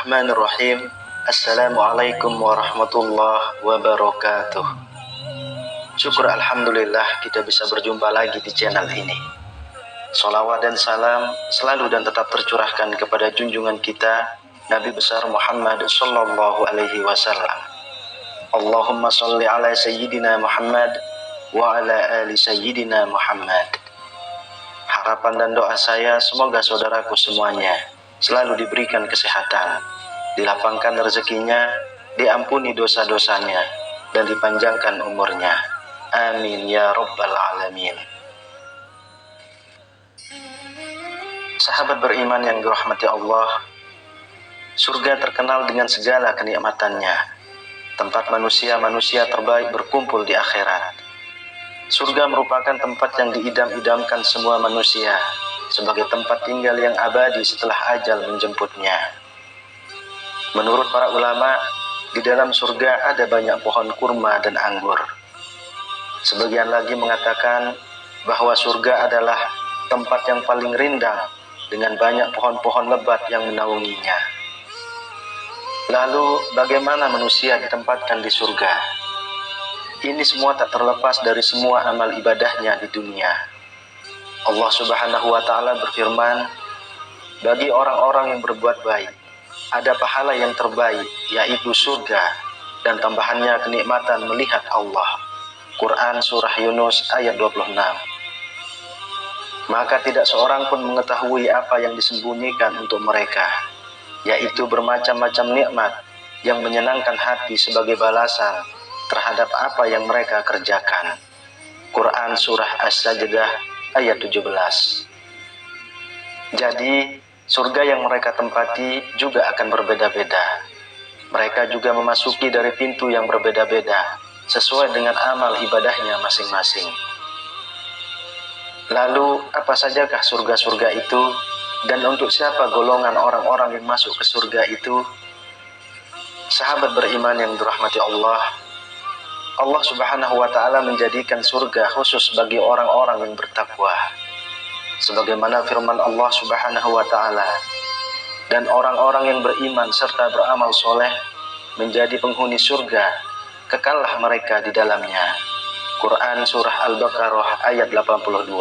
Bismillahirrahmanirrahim. Assalamualaikum warahmatullahi wabarakatuh. Syukur alhamdulillah kita bisa berjumpa lagi di channel ini. Salawat dan salam selalu dan tetap tercurahkan kepada junjungan kita Nabi besar Muhammad sallallahu alaihi wasallam. Allahumma sholli ala sayyidina Muhammad wa ala ali sayyidina Muhammad. Harapan dan doa saya semoga saudaraku semuanya selalu diberikan kesehatan, dilapangkan rezekinya, diampuni dosa-dosanya, dan dipanjangkan umurnya. Amin ya rabbal alamin. Sahabat beriman yang dirahmati Allah, surga terkenal dengan segala kenikmatannya, tempat manusia-manusia terbaik berkumpul di akhirat. Surga merupakan tempat yang diidam-idamkan semua manusia sebagai tempat tinggal yang abadi setelah ajal menjemputnya. Menurut para ulama, di dalam surga ada banyak pohon kurma dan anggur. Sebagian lagi mengatakan bahwa surga adalah tempat yang paling rindang dengan banyak pohon-pohon lebat yang menaunginya. Lalu bagaimana manusia ditempatkan di surga? Ini semua tak terlepas dari semua amal ibadahnya di dunia. Allah Subhanahu wa Ta'ala berfirman, bagi orang-orang yang berbuat baik ada pahala yang terbaik, yaitu surga, dan tambahannya kenikmatan melihat Allah. Quran Surah Yunus ayat 26. Maka tidak seorang pun mengetahui apa yang disembunyikan untuk mereka, yaitu bermacam-macam nikmat yang menyenangkan hati sebagai balasan terhadap apa yang mereka kerjakan. Quran Surah As-Sajdah ayat 17. Jadi, surga yang mereka tempati juga akan berbeda-beda. Mereka juga memasuki dari pintu yang berbeda-beda, sesuai dengan amal ibadahnya masing-masing. Lalu, apa sajakah surga-surga itu, dan untuk siapa golongan orang-orang yang masuk ke surga itu? Sahabat beriman yang dirahmati Allah, Allah Subhanahu wa Ta'ala menjadikan surga khusus bagi orang-orang yang bertakwa. Sebagaimana firman Allah Subhanahu wa Ta'ala, dan orang-orang yang beriman serta beramal soleh menjadi penghuni surga, kekallah mereka di dalamnya. Quran Surah Al-Baqarah ayat 82.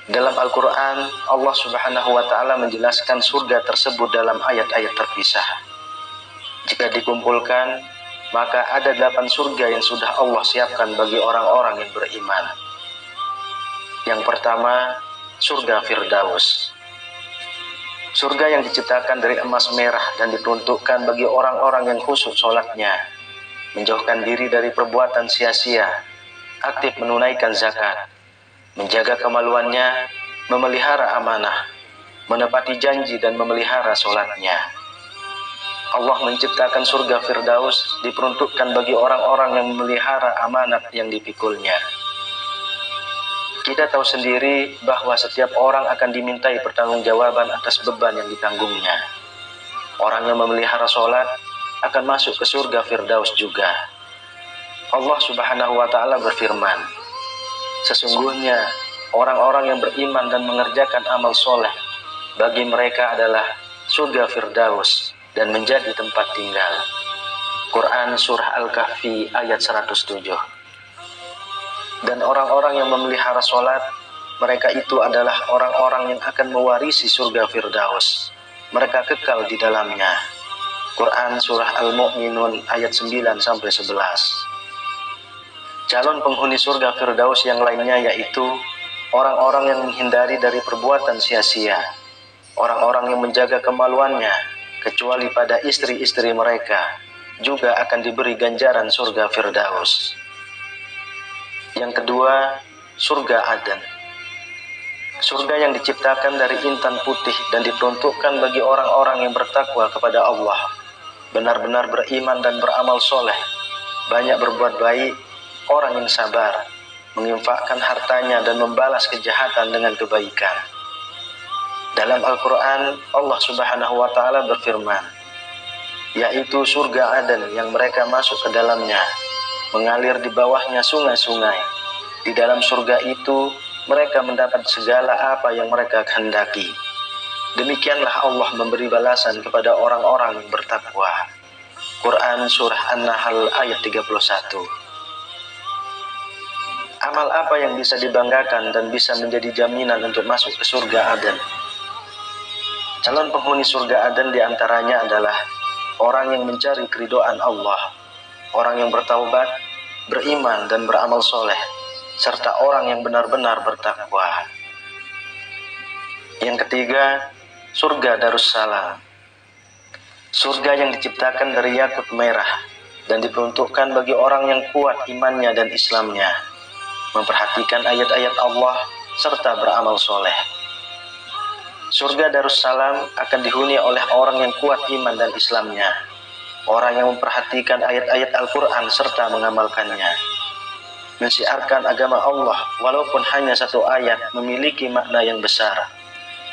Dalam Al-Quran, Allah Subhanahu wa Ta'ala menjelaskan surga tersebut dalam ayat-ayat terpisah. Jika dikumpulkan, maka ada 8 surga yang sudah Allah siapkan bagi orang-orang yang beriman. Yang pertama, surga Firdaus. Surga yang diciptakan dari emas merah dan diperuntukkan bagi orang-orang yang khusyuk sholatnya, menjauhkan diri dari perbuatan sia-sia, aktif menunaikan zakat, menjaga kemaluannya, memelihara amanah, menepati janji dan memelihara sholatnya. Allah menciptakan surga Firdaus diperuntukkan bagi orang-orang yang memelihara amanat yang dipikulnya. Kita tahu sendiri bahwa setiap orang akan dimintai pertanggungjawaban atas beban yang ditanggungnya. Orang yang memelihara sholat akan masuk ke surga Firdaus juga. Allah Subhanahu wa Ta'ala berfirman, sesungguhnya orang-orang yang beriman dan mengerjakan amal soleh, bagi mereka adalah surga Firdaus dan menjadi tempat tinggal. Quran Surah Al-Kahfi ayat 107. Dan orang-orang yang memelihara sholat, mereka itu adalah orang-orang yang akan mewarisi surga Firdaus. Mereka kekal di dalamnya. Quran Surah Al-Mu'minun ayat 9-11. Calon penghuni surga Firdaus yang lainnya yaitu orang-orang yang menghindari dari perbuatan sia-sia, orang-orang yang menjaga kemaluannya, kecuali pada istri-istri mereka, juga akan diberi ganjaran surga Firdaus. Yang kedua, surga Aden. Surga yang diciptakan dari intan putih dan diperuntukkan bagi orang-orang yang bertakwa kepada Allah, benar-benar beriman dan beramal soleh, banyak berbuat baik, orang yang sabar, menginfakkan hartanya dan membalas kejahatan dengan kebaikan. Dalam Al-Quran, Allah Subhanahu wa Ta'ala berfirman, yaitu surga Aden yang mereka masuk ke dalamnya, mengalir di bawahnya sungai-sungai. Di dalam surga itu, mereka mendapat segala apa yang mereka kehendaki. Demikianlah Allah memberi balasan kepada orang-orang yang bertakwa. Quran Surah An-Nahl ayat 31. Amal apa yang bisa dibanggakan dan bisa menjadi jaminan untuk masuk ke surga Aden? Calon penghuni surga Aden diantaranya adalah orang yang mencari keridhaan Allah, orang yang bertaubat, beriman dan beramal soleh, serta orang yang benar-benar bertakwa. Yang ketiga, surga Darussalam. Surga yang diciptakan dari yakut merah dan diperuntukkan bagi orang yang kuat imannya dan Islamnya, memperhatikan ayat-ayat Allah serta beramal soleh. Surga Darussalam akan dihuni oleh orang yang kuat iman dan Islamnya, orang yang memperhatikan ayat-ayat Al-Quran serta mengamalkannya. Mensiarkan agama Allah walaupun hanya satu ayat memiliki makna yang besar,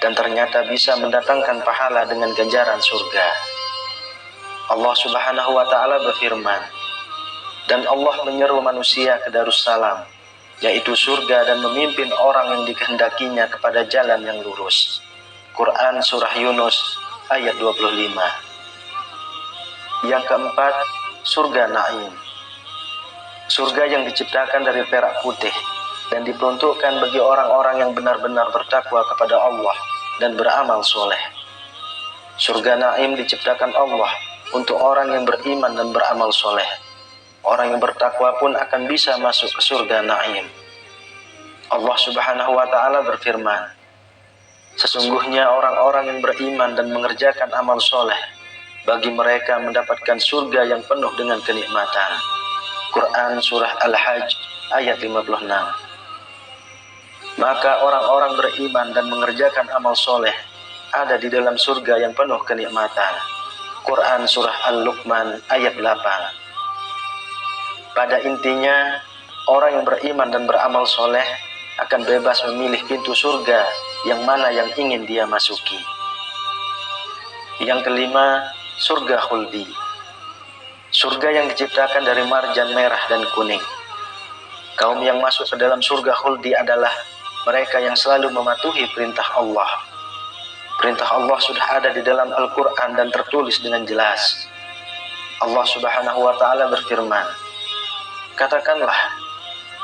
dan ternyata bisa mendatangkan pahala dengan ganjaran surga. Allah Subhanahu wa Ta'ala berfirman, dan Allah menyeru manusia ke Darussalam, yaitu surga, dan memimpin orang yang dikehendakinya kepada jalan yang lurus. Quran Surah Yunus ayat 25. Yang keempat, surga Naim. Surga yang diciptakan dari perak putih dan diperuntukkan bagi orang-orang yang benar-benar bertakwa kepada Allah dan beramal soleh. Surga Naim diciptakan Allah untuk orang yang beriman dan beramal soleh. Orang yang bertakwa pun akan bisa masuk ke surga Naim. Allah Subhanahu wa Ta'ala berfirman, sesungguhnya orang-orang yang beriman dan mengerjakan amal soleh, bagi mereka mendapatkan surga yang penuh dengan kenikmatan. Quran Surah Al-Hajj ayat 56. Maka orang-orang beriman dan mengerjakan amal soleh ada di dalam surga yang penuh kenikmatan. Quran Surah Al-Luqman ayat 8. Pada intinya, orang yang beriman dan beramal soleh akan bebas memilih pintu surga yang mana yang ingin dia masuki. Yang kelima, surga khuldi. Surga yang diciptakan dari marjan merah dan kuning. Kaum yang masuk ke dalam surga khuldi adalah mereka yang selalu mematuhi perintah Allah. Perintah Allah sudah ada di dalam Al-Quran dan tertulis dengan jelas. Allah Subhanahu wa Ta'ala berfirman, katakanlah,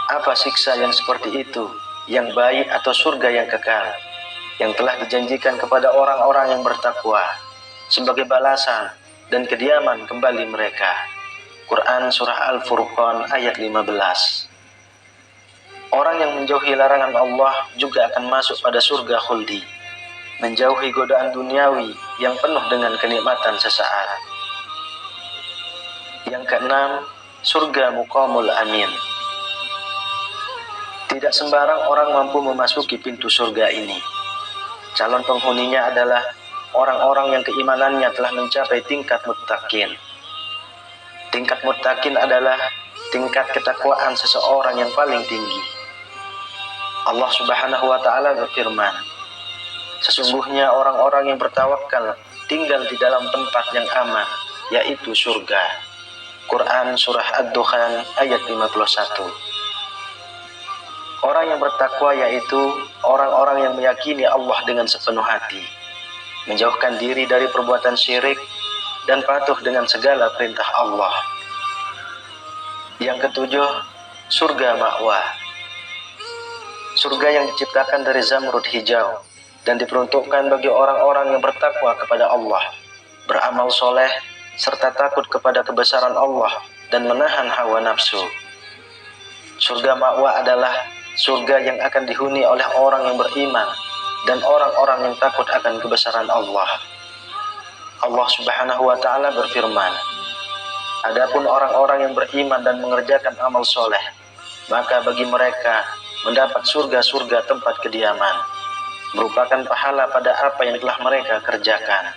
apa siksa yang seperti itu, yang baik atau surga yang kekal, yang telah dijanjikan kepada orang-orang yang bertakwa, sebagai balasan dan kediaman kembali mereka. Quran Surah Al-Furqan ayat 15. Orang yang menjauhi larangan Allah juga akan masuk pada surga khuldi, menjauhi godaan duniawi yang penuh dengan kenikmatan sesaat. Yang keenam, surga Muqamul Amin. Tidak sembarang orang mampu memasuki pintu surga ini. Calon penghuninya adalah orang-orang yang keimanannya telah mencapai tingkat muttaqin. Tingkat muttaqin adalah tingkat ketakwaan seseorang yang paling tinggi. Allah Subhanahu wa Ta'ala berfirman, sesungguhnya orang-orang yang bertawakal tinggal di dalam tempat yang aman, yaitu surga. Quran Surah Ad-Dukhan ayat 51. Orang yang bertakwa yaitu orang-orang yang meyakini Allah dengan sepenuh hati, menjauhkan diri dari perbuatan syirik, dan patuh dengan segala perintah Allah. Yang ketujuh, surga ma'wa. Surga yang diciptakan dari zamrud hijau dan diperuntukkan bagi orang-orang yang bertakwa kepada Allah, beramal soleh, serta takut kepada kebesaran Allah dan menahan hawa nafsu. Surga ma'wa adalah surga yang akan dihuni oleh orang yang beriman dan orang-orang yang takut akan kebesaran Allah. Allah Subhanahu wa Ta'ala berfirman, adapun orang-orang yang beriman dan mengerjakan amal soleh, maka bagi mereka mendapat surga-surga tempat kediaman, merupakan pahala pada apa yang telah mereka kerjakan.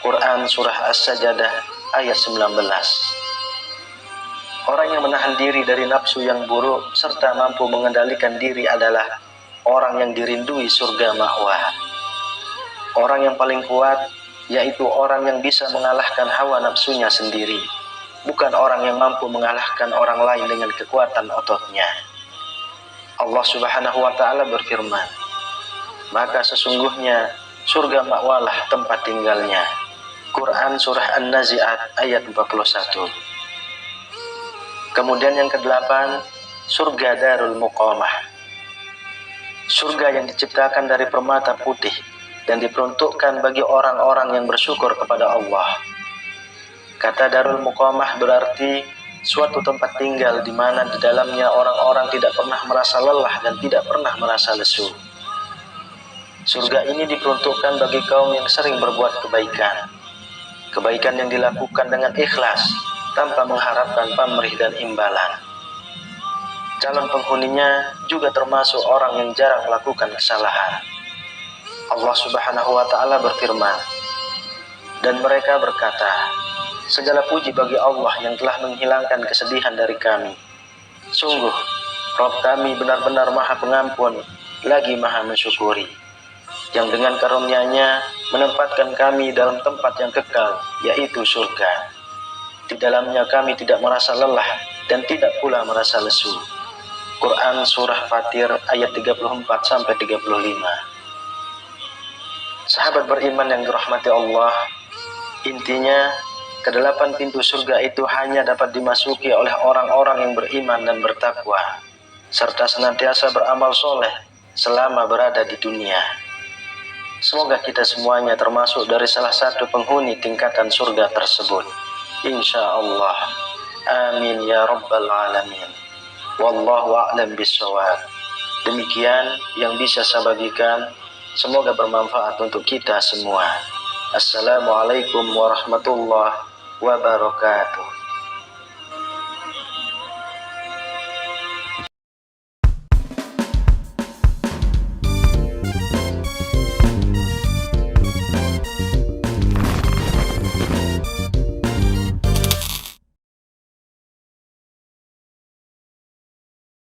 Quran Surah As-Sajdah ayat 19. Orang yang menahan diri dari nafsu yang buruk serta mampu mengendalikan diri adalah orang yang dirindui surga ma'wa. Orang yang paling kuat yaitu orang yang bisa mengalahkan hawa nafsunya sendiri, bukan orang yang mampu mengalahkan orang lain dengan kekuatan ototnya. Allah Subhanahu wa Ta'ala berfirman, maka sesungguhnya surga makwalah tempat tinggalnya. Quran Surah An-Nazi'at ayat 41. Kemudian yang kedelapan, surga Darul Muqamah. Surga yang diciptakan dari permata putih dan diperuntukkan bagi orang-orang yang bersyukur kepada Allah. Kata Darul Muqamah berarti suatu tempat tinggal di mana di dalamnya orang-orang tidak pernah merasa lelah dan tidak pernah merasa lesu. Surga ini diperuntukkan bagi kaum yang sering berbuat kebaikan. Kebaikan yang dilakukan dengan ikhlas tanpa mengharapkan pamrih dan imbalan. Calon penghuninya juga termasuk orang yang jarang melakukan kesalahan. Allah Subhanahu wa Ta'ala berfirman, dan mereka berkata, segala puji bagi Allah yang telah menghilangkan kesedihan dari kami. Sungguh, Rabb kami benar-benar Maha Pengampun, lagi Maha Mensyukuri, yang dengan karunia-Nya menempatkan kami dalam tempat yang kekal, yaitu surga. Di dalamnya kami tidak merasa lelah dan tidak pula merasa lesu. Quran Surah Fatir ayat 34-35. Sahabat beriman yang dirahmati Allah, intinya kedelapan pintu surga itu hanya dapat dimasuki oleh orang-orang yang beriman dan bertakwa, serta senantiasa beramal soleh selama berada di dunia. Semoga kita semuanya termasuk dari salah satu penghuni tingkatan surga tersebut, insya Allah. Amin ya rabbal alamin. Wallahu a'lam bishawab. Demikian yang bisa saya bagikan, semoga bermanfaat untuk kita semua. Assalamualaikum warahmatullahi wabarakatuh.